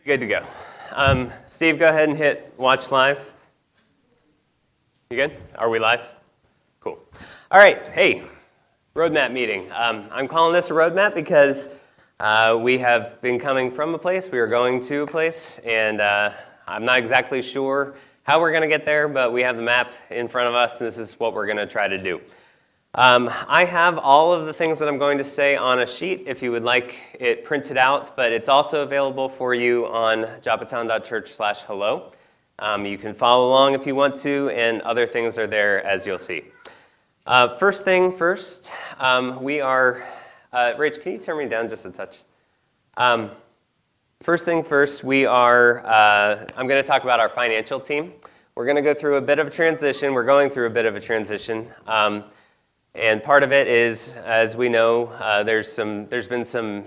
Good to go. Steve, go ahead and hit watch live. You good? Are we live? Cool. All right, hey, roadmap meeting. I'm calling this a roadmap because we have been coming from a place, we are going to a place, and I'm not exactly sure how we're going to get there, but we have the map in front of us, and this is what we're going to try to do. I have all of the things that I'm going to say on a sheet if you would like it printed out, but it's also available for you on joppatown.church/hello. You can follow along if you want to, and other things are there as you'll see. First thing first, we are, Rach, can you turn me down just a touch? First thing first, we are, I'm going to talk about our financial team. We're going to go through a bit of a transition. We're going through a bit of a transition. And part of it is, as we know, there's been some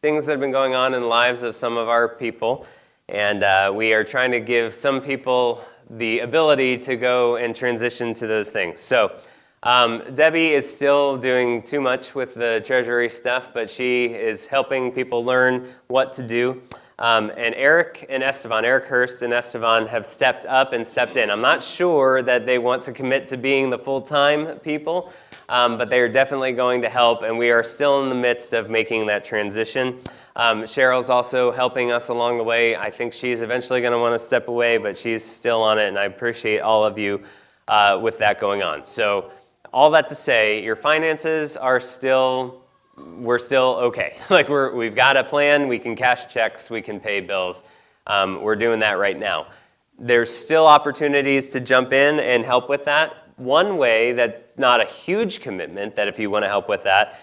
things that have been going on in the lives of some of our people. And we are trying to give some people the ability to go and transition to those things. So Debbie is still doing too much with the treasury stuff, but she is helping people learn what to do. And Eric Hurst and Esteban have stepped up and stepped in. I'm not sure that they want to commit to being the full-time people, but they are definitely going to help, and we are still in the midst of making that transition. Cheryl's also helping us along the way. I think she's eventually going to want to step away, but she's still on it, and I appreciate all of you with that going on. So all that to say, your finances are we're still okay. Like we've got a plan, we can cash checks, we can pay bills. We're doing that right now. There's still opportunities to jump in and help with that. One way that's not a huge commitment, that if you want to help with that,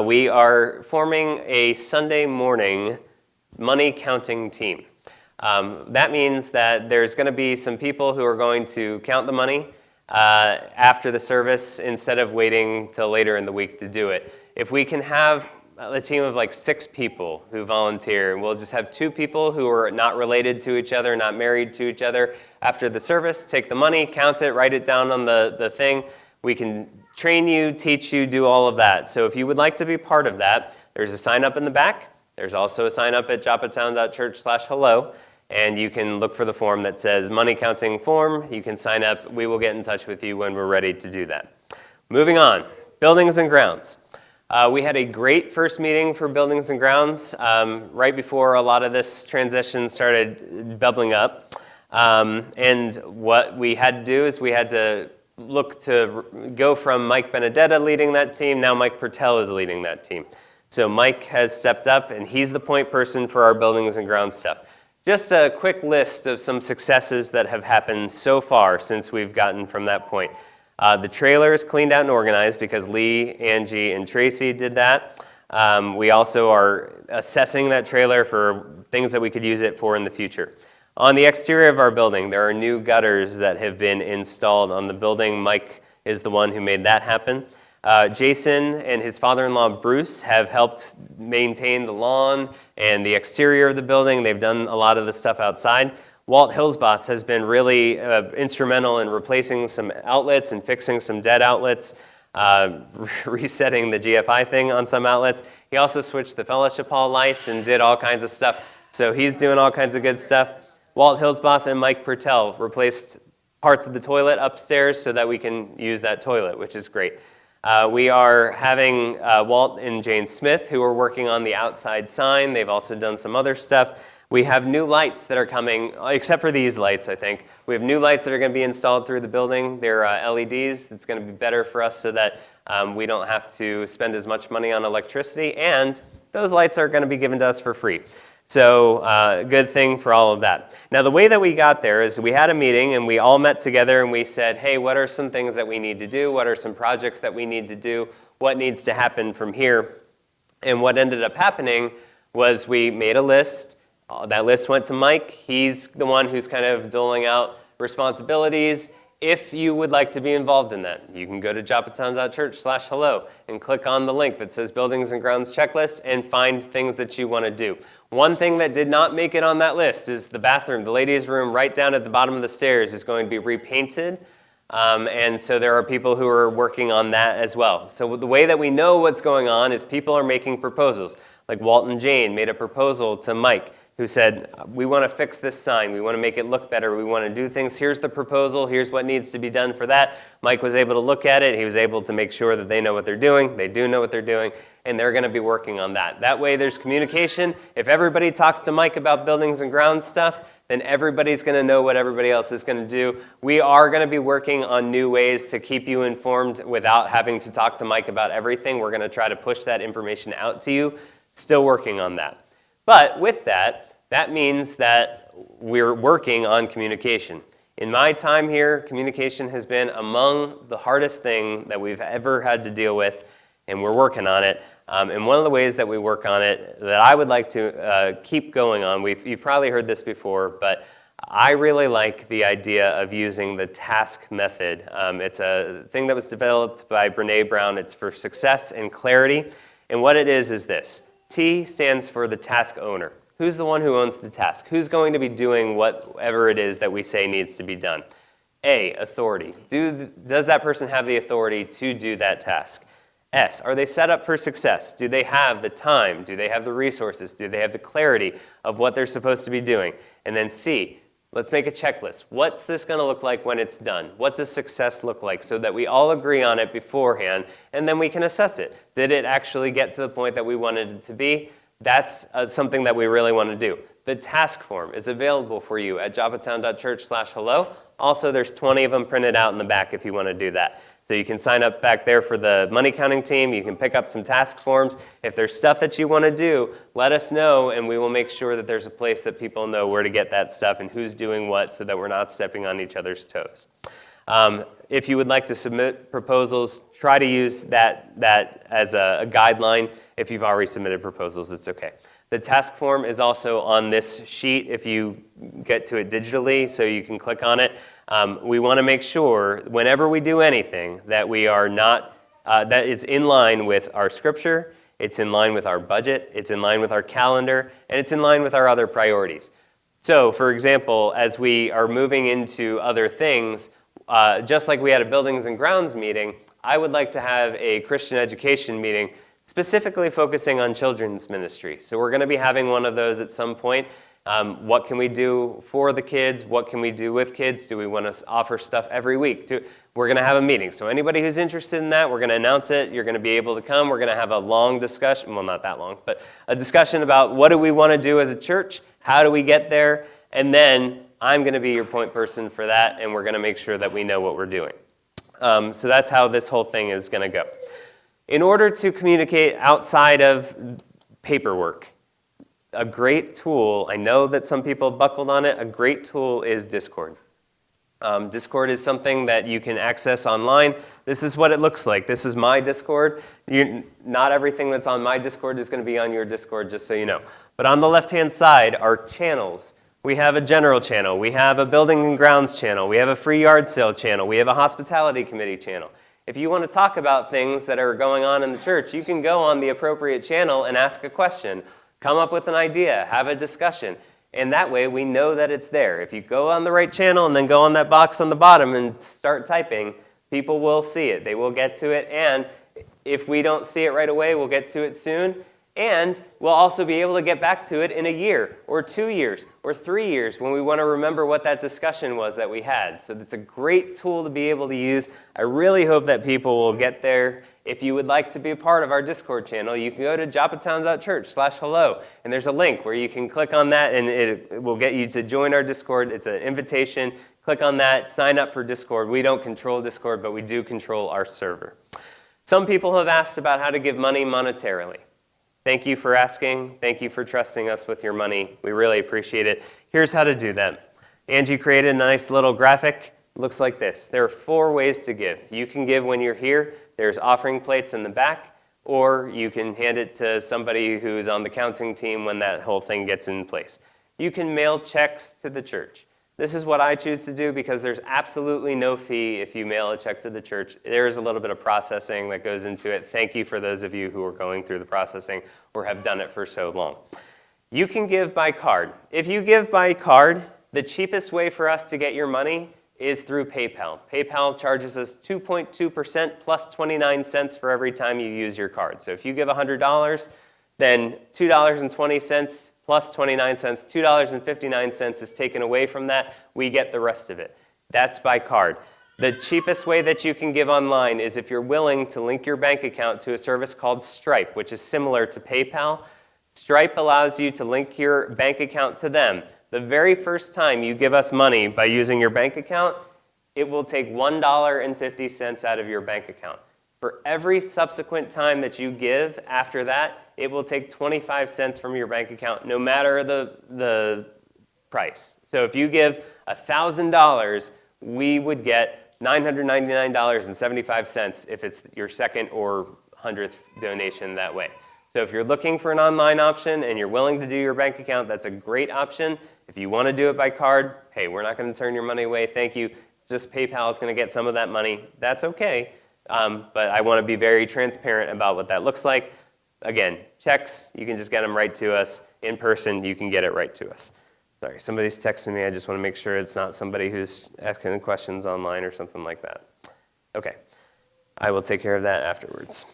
we are forming a Sunday morning money counting team. That means that there's going to be some people who are going to count the money after the service instead of waiting till later in the week to do it. If we can have a team of like 6 people who volunteer, and we'll just have 2 people who are not related to each other, not married to each other, after the service, take the money, count it, write it down on the thing. We can train you, teach you, do all of that. So if you would like to be part of that, there's a sign up in the back. There's also a sign up at joppatown.church/hello, and you can look for the form that says money counting form. You can sign up. We will get in touch with you when we're ready to do that. Moving on, buildings and grounds. We had a great first meeting for buildings and grounds right before a lot of this transition started bubbling up. And what we had to do is we had to look to go from Mike Benedetta leading that team. Now Mike Pertel is leading that team. So Mike has stepped up, and he's the point person for our buildings and grounds stuff. Just a quick list of some successes that have happened so far since we've gotten from that point. The trailer is cleaned out and organized because Lee, Angie, and Tracy did that. We also are assessing that trailer for things that we could use it for in the future. On the exterior of our building, there are new gutters that have been installed on the building. Mike is the one who made that happen. Jason and his father-in-law, Bruce, have helped maintain the lawn and the exterior of the building. They've done a lot of the stuff outside. Walt Hillsboss has been really instrumental in replacing some outlets and fixing some dead outlets, resetting the GFI thing on some outlets. He also switched the fellowship hall lights and did all kinds of stuff. So he's doing all kinds of good stuff. Walt Hillsboss and Mike Pertel replaced parts of the toilet upstairs so that we can use that toilet, which is great. We are having Walt and Jane Smith, who are working on the outside sign. They've also done some other stuff. We have new lights that are coming, except for these lights, I think. We have new lights that are going to be installed through the building. They're LEDs. It's going to be better for us so that we don't have to spend as much money on electricity, and those lights are going to be given to us for free. So good thing for all of that. Now, the way that we got there is we had a meeting, and we all met together, and we said, hey, what are some things that we need to do? What are some projects that we need to do? What needs to happen from here? And what ended up happening was we made a list. That list went to Mike. He's the one who's kind of doling out responsibilities. If you would like to be involved in that, you can go to joppatown.church/hello and click on the link that says Buildings and Grounds Checklist and find things that you want to do. One thing that did not make it on that list is the bathroom. The ladies' room right down at the bottom of the stairs is going to be repainted. And so there are people who are working on that as well. So the way that we know what's going on is people are making proposals. Like Walt and Jane made a proposal to Mike, who said, we want to fix this sign, we want to make it look better, we want to do things, here's the proposal, here's what needs to be done for that. Mike was able to look at it, he was able to make sure that they know what they're doing, they do know what they're doing, and they're going to be working on that. That way there's communication. If everybody talks to Mike about buildings and grounds stuff, then everybody's going to know what everybody else is going to do. We are going to be working on new ways to keep you informed without having to talk to Mike about everything. We're going to try to push that information out to you. Still working on that. But with that, that means that we're working on communication. In my time here, communication has been among the hardest thing that we've ever had to deal with, and we're working on it. And one of the ways that we work on it that I would like to keep going on, you've probably heard this before, but I really like the idea of using the task method. It's a thing that was developed by Brene Brown. It's for success and clarity. And what it is this. T stands for the task owner. Who's the one who owns the task? Who's going to be doing whatever it is that we say needs to be done? A, authority. Does that person have the authority to do that task? S, are they set up for success? Do they have the time? Do they have the resources? Do they have the clarity of what they're supposed to be doing? And then C, let's make a checklist. What's this going to look like when it's done? What does success look like so that we all agree on it beforehand, and then we can assess it. Did it actually get to the point that we wanted it to be? That's something that we really want to do. The task form is available for you at joppatown.church/hello. Also, there's 20 of them printed out in the back if you want to do that. So you can sign up back there for the money counting team. You can pick up some task forms. If there's stuff that you want to do, let us know, and we will make sure that there's a place that people know where to get that stuff and who's doing what so that we're not stepping on each other's toes. If you would like to submit proposals, try to use that as a guideline. If you've already submitted proposals, it's okay. The task form is also on this sheet if you get to it digitally, so you can click on it. We want to make sure whenever we do anything that we are not, that is in line with our scripture, it's in line with our budget, it's in line with our calendar, and it's in line with our other priorities. So, for example, as we are moving into other things, just like we had a buildings and grounds meeting, I would like to have a Christian education meeting specifically focusing on children's ministry. So we're going to be having one of those at some point. What can we do for the kids? What can we do with kids? Do we want to offer stuff every week? We're going to have a meeting. So anybody who's interested in that, we're going to announce it. You're going to be able to come. We're going to have a long discussion. Well, not that long, but a discussion about what do we want to do as a church? How do we get there? And then I'm going to be your point person for that, and we're going to make sure that we know what we're doing. So that's how this whole thing is going to go. In order to communicate outside of paperwork, a great tool, I know that some people buckled on it, a great tool is Discord. Discord is something that you can access online. This is what it looks like. This is my Discord. Not everything that's on my Discord is going to be on your Discord, just so you know. But on the left-hand side are channels. We have a general channel. We have a building and grounds channel. We have a free yard sale channel. We have a hospitality committee channel. If you want to talk about things that are going on in the church, you can go on the appropriate channel and ask a question. Come up with an idea, have a discussion, and that way we know that it's there. If you go on the right channel and then go on that box on the bottom and start typing, people will see it. They will get to it, and if we don't see it right away, we'll get to it soon, and we'll also be able to get back to it in a year or 2 years or 3 years when we want to remember what that discussion was that we had. So it's a great tool to be able to use. I really hope that people will get there. If you would like to be a part of our Discord channel, you can go to joppatown.church/hello, and there's a link where you can click on that, and it will get you to join our Discord. It's an invitation. Click on that, sign up for Discord. We don't control Discord, but we do control our server. Some people have asked about how to give money monetarily. Thank you for asking. Thank you for trusting us with your money. We really appreciate it. Here's how to do that. Angie created a nice little graphic. It looks like this. There are 4 ways to give. You can give when you're here. There's offering plates in the back, or you can hand it to somebody who's on the counting team when that whole thing gets in place. You can mail checks to the church. This is what I choose to do because there's absolutely no fee if you mail a check to the church. There is a little bit of processing that goes into it. Thank you for those of you who are going through the processing or have done it for so long. You can give by card. If you give by card, the cheapest way for us to get your money is through PayPal. PayPal charges us 2.2% plus 29 cents for every time you use your card. So if you give $100, then $2.20 plus 29 cents, $2.59 is taken away from that. We get the rest of it. That's by card. The cheapest way that you can give online is if you're willing to link your bank account to a service called Stripe, which is similar to PayPal. Stripe allows you to link your bank account to them. The very first time you give us money by using your bank account, it will take $1.50 out of your bank account. For every subsequent time that you give after that, it will take 25 cents from your bank account, no matter the price. So if you give $1,000, we would get $999.75 if it's your second or 100th donation that way. So if you're looking for an online option and you're willing to do your bank account, that's a great option. If you want to do it by card, hey, we're not going to turn your money away. Thank you. It's just PayPal is going to get some of that money. That's okay. But I want to be very transparent about what that looks like. Again, checks, you can just get them right to us. In person, you can get it right to us. Sorry, somebody's texting me. I just want to make sure it's not somebody who's asking questions online or something like that. Okay. I will take care of that afterwards.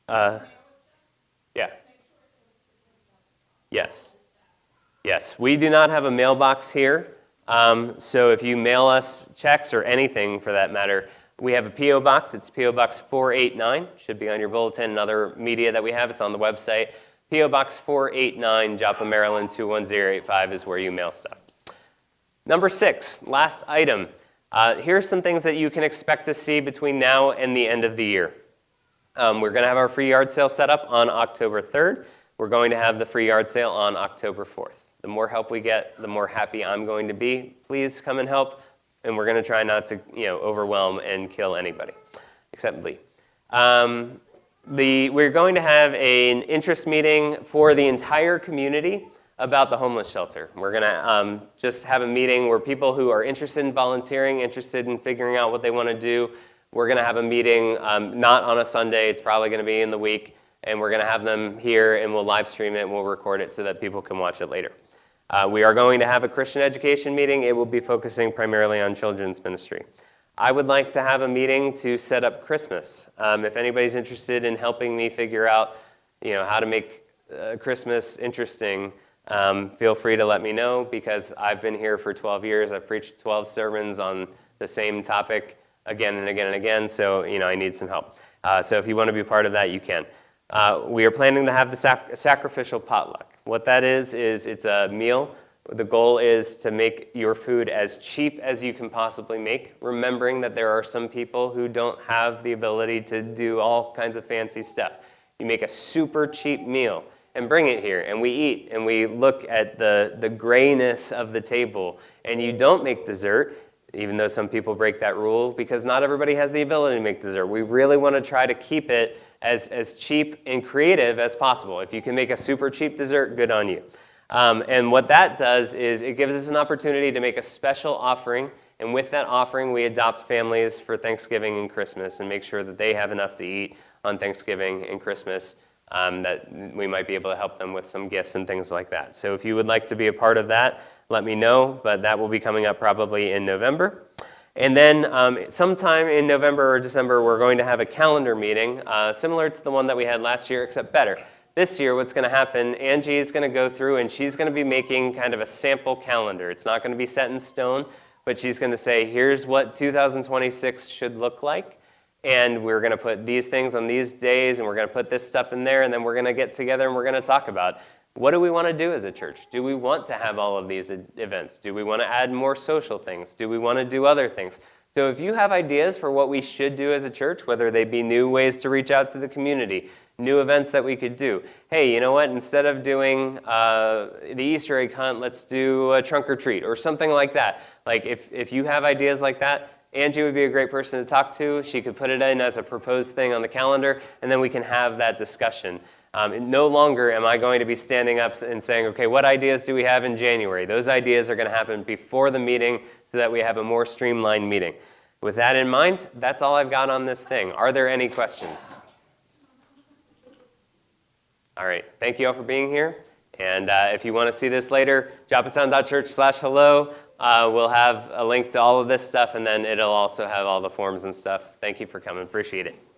Yeah. Yes. Yes, we do not have a mailbox here. So if you mail us checks or anything for that matter, we have a P.O. box. It's P.O. Box 489. Should be on your bulletin and other media that we have. It's on the website. P.O. Box 489, Joppa, Maryland 21085 is where you mail stuff. Number 6, last item. Here are some things that you can expect to see between now and the end of the year. We're going to have our free yard sale set up on October 3rd. We're going to have the free yard sale on October 4th. The more help we get, the more happy I'm going to be. Please come and help, and we're going to try not to overwhelm and kill anybody, except Lee. We're going to have an interest meeting for the entire community about the homeless shelter. We're going to just have a meeting where people who are interested in volunteering, interested in figuring out what they want to do, we're going to have a meeting not on a Sunday. It's probably going to be in the week, and we're going to have them here, and we'll live stream it, and we'll record it so that people can watch it later. We are going to have a Christian education meeting. It will be focusing primarily on children's ministry. I would like to have a meeting to set up Christmas. If anybody's interested in helping me figure out, how to make Christmas interesting, feel free to let me know, because I've been here for 12 years. I've preached 12 sermons on the same topic again and again and again, so I need some help. So if you want to be part of that, you can. We are planning to have the sacrificial potluck. What that is it's a meal. The goal is to make your food as cheap as you can possibly make, remembering that there are some people who don't have the ability to do all kinds of fancy stuff. You make a super cheap meal and bring it here, and we eat, and we look at the grayness of the table, and you don't make dessert, even though some people break that rule, because not everybody has the ability to make dessert. We really want to try to keep it as cheap and creative as possible. If you can make a super cheap dessert, good on you. And what that does is it gives us an opportunity to make a special offering, and with that offering, we adopt families for Thanksgiving and Christmas and make sure that they have enough to eat on Thanksgiving and Christmas, that we might be able to help them with some gifts and things like that. So if you would like to be a part of that, let me know, but that will be coming up probably in November. And then sometime in November or December, we're going to have a calendar meeting, similar to the one that we had last year, except better. This year, what's going to happen, Angie is going to go through and she's going to be making kind of a sample calendar. It's not going to be set in stone, but she's going to say, here's what 2026 should look like. And we're going to put these things on these days, and we're going to put this stuff in there, and then we're going to get together and we're going to talk about what do we want to do as a church? Do we want to have all of these events? Do we want to add more social things? Do we want to do other things? So if you have ideas for what we should do as a church, whether they be new ways to reach out to the community, new events that we could do. Hey, you know what? Instead of doing the Easter egg hunt, let's do a trunk or treat or something like that. Like if you have ideas like that, Angie would be a great person to talk to. She could put it in as a proposed thing on the calendar, and then we can have that discussion. No longer am I going to be standing up and saying, okay, what ideas do we have in January? Those ideas are going to happen before the meeting so that we have a more streamlined meeting. With that in mind, that's all I've got on this thing. Are there any questions? All right, thank you all for being here. And if you want to see this later, joppatown.church/hello. We'll have a link to all of this stuff, and then it'll also have all the forms and stuff. Thank you for coming. Appreciate it.